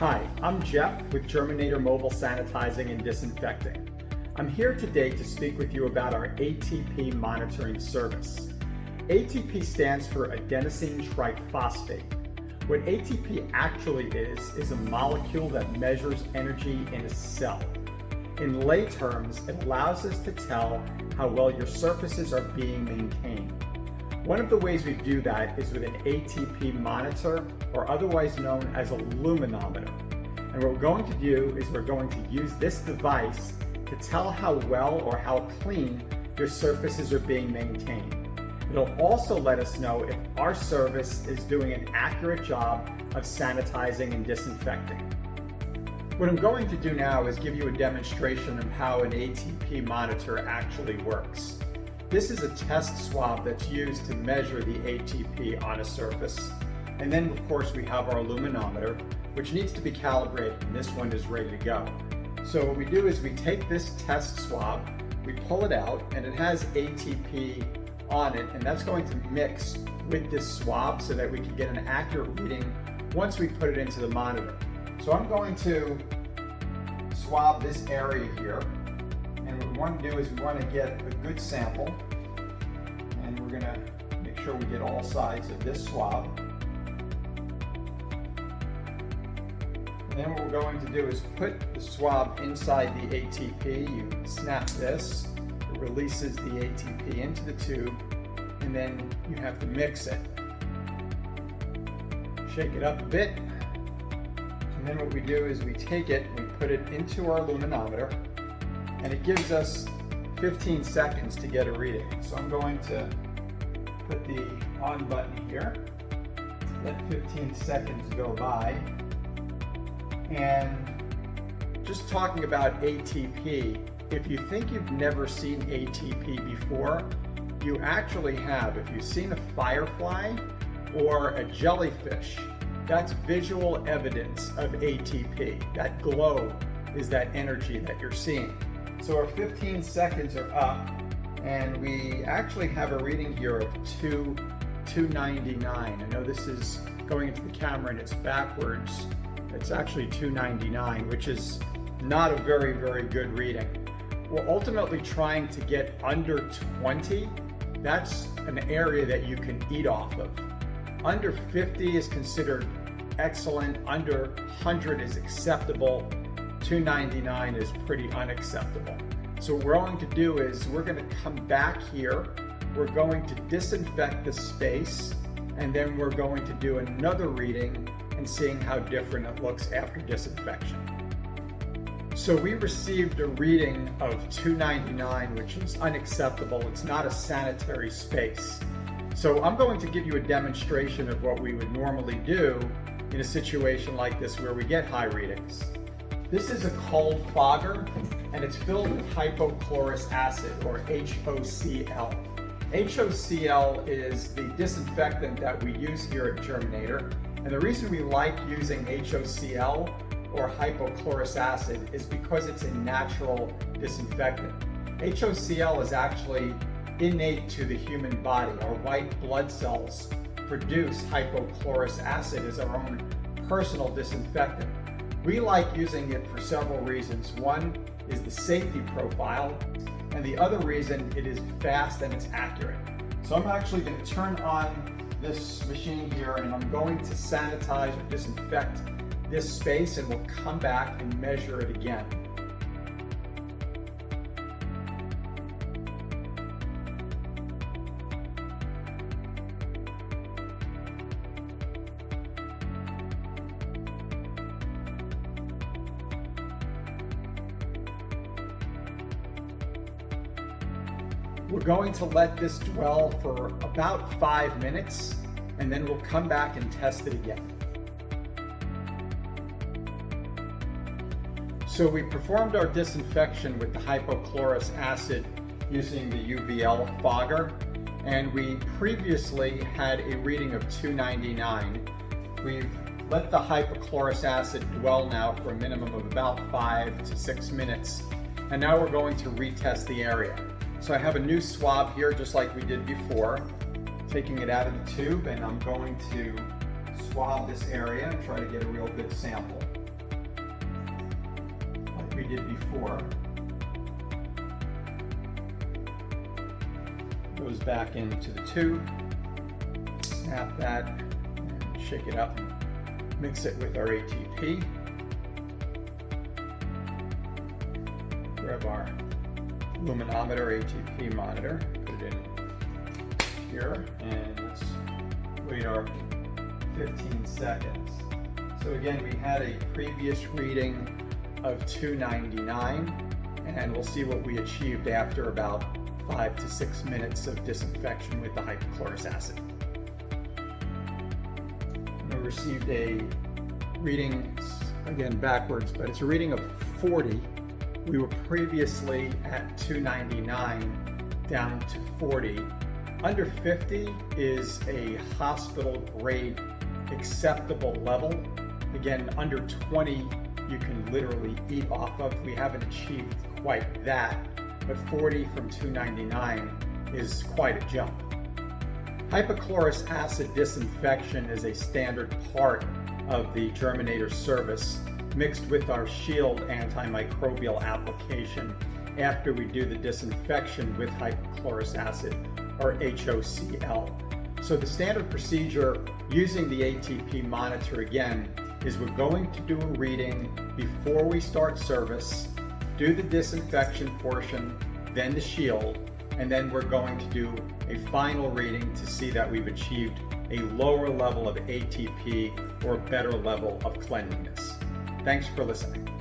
Hi, I'm Jeff with Germinator Mobile Sanitizing and Disinfecting. I'm here today to speak with you about our ATP monitoring service. ATP stands for adenosine triphosphate. What ATP actually is a molecule that measures energy in a cell. In lay terms, it allows us to tell how well your surfaces are being maintained. One of the ways we do that is with an ATP monitor, or otherwise known as a luminometer. And what we're going to do is we're going to use this device to tell how well or how clean your surfaces are being maintained. It'll also let us know if our service is doing an accurate job of sanitizing and disinfecting. What I'm going to do now is give you a demonstration of how an ATP monitor actually works. This is a test swab that's used to measure the ATP on a surface. And then of course we have our luminometer, which needs to be calibrated, and this one is ready to go. So what we do is we take this test swab, we pull it out, and it has ATP on it, and that's going to mix with this swab so that we can get an accurate reading once we put it into the monitor. So I'm going to swab this area here. And what we want to do is we want to get a good sample, and we're going to make sure we get all sides of this swab. And then what we're going to do is put the swab inside the ATP. You snap this, it releases the ATP into the tube, and then you have to mix it. Shake it up a bit, and then what we do is we take it, we put it into our luminometer, and it gives us 15 seconds to get a reading. So I'm going to put the on button here, let 15 seconds go by, and just talking about ATP, if you think you've never seen ATP before, you actually have. If you've seen a firefly or a jellyfish, that's visual evidence of ATP. That glow is that energy that you're seeing. So our 15 seconds are up, and we actually have a reading here of 299. I know this is going into the camera and it's backwards. It's actually 299, which is not a very, very good reading. We're ultimately trying to get under 20. That's an area that you can eat off of. Under 50 is considered excellent. Under 100 is acceptable. 299 is pretty unacceptable. So what we're going to do is we're going to come back here, we're going to disinfect the space, and then we're going to do another reading and seeing how different it looks after disinfection. So we received a reading of 299, which is unacceptable. It's not a sanitary space. So I'm going to give you a demonstration of what we would normally do in a situation like this where we get high readings. This is a cold fogger, and it's filled with hypochlorous acid, or HOCl. HOCl is the disinfectant that we use here at Germinator, and the reason we like using HOCl, or hypochlorous acid, is because it's a natural disinfectant. HOCl is actually innate to the human body. Our white blood cells produce hypochlorous acid as our own personal disinfectant. We like using it for several reasons. One is the safety profile, and the other reason, it is fast and it's accurate. So I'm actually going to turn on this machine here, and I'm going to sanitize or disinfect this space, and we'll come back and measure it again. We're going to let this dwell for about 5 minutes, and then we'll come back and test it again. So we performed our disinfection with the hypochlorous acid using the UVL fogger, and we previously had a reading of 299. We've let the hypochlorous acid dwell now for a minimum of about 5 to 6 minutes, and now we're going to retest the area. So I have a new swab here, just like we did before, taking it out of the tube, and I'm going to swab this area and try to get a real good sample. we did before. Goes back into the tube, snap that, and shake it up, mix it with our ATP. Grab our luminometer ATP monitor, put it in here, and let's wait our 15 seconds. So again, we had a previous reading of 299, and we'll see what we achieved after about 5 to 6 minutes of disinfection with the hypochlorous acid. We received a reading, again backwards, but it's a reading of 40. We were previously at 299 down to 40. Under 50 is a hospital grade acceptable level. Again, under 20 you can literally eat off of. We haven't achieved quite that, but 40 from 299 is quite a jump. Hypochlorous acid disinfection is a standard part of the Germinator service, mixed with our Shield antimicrobial application after we do the disinfection with hypochlorous acid, or HOCl. So the standard procedure using the ATP monitor again is we're going to do a reading before we start service, do the disinfection portion, then the shield, and then we're going to do a final reading to see that we've achieved a lower level of ATP or a better level of cleanliness. Thanks for listening.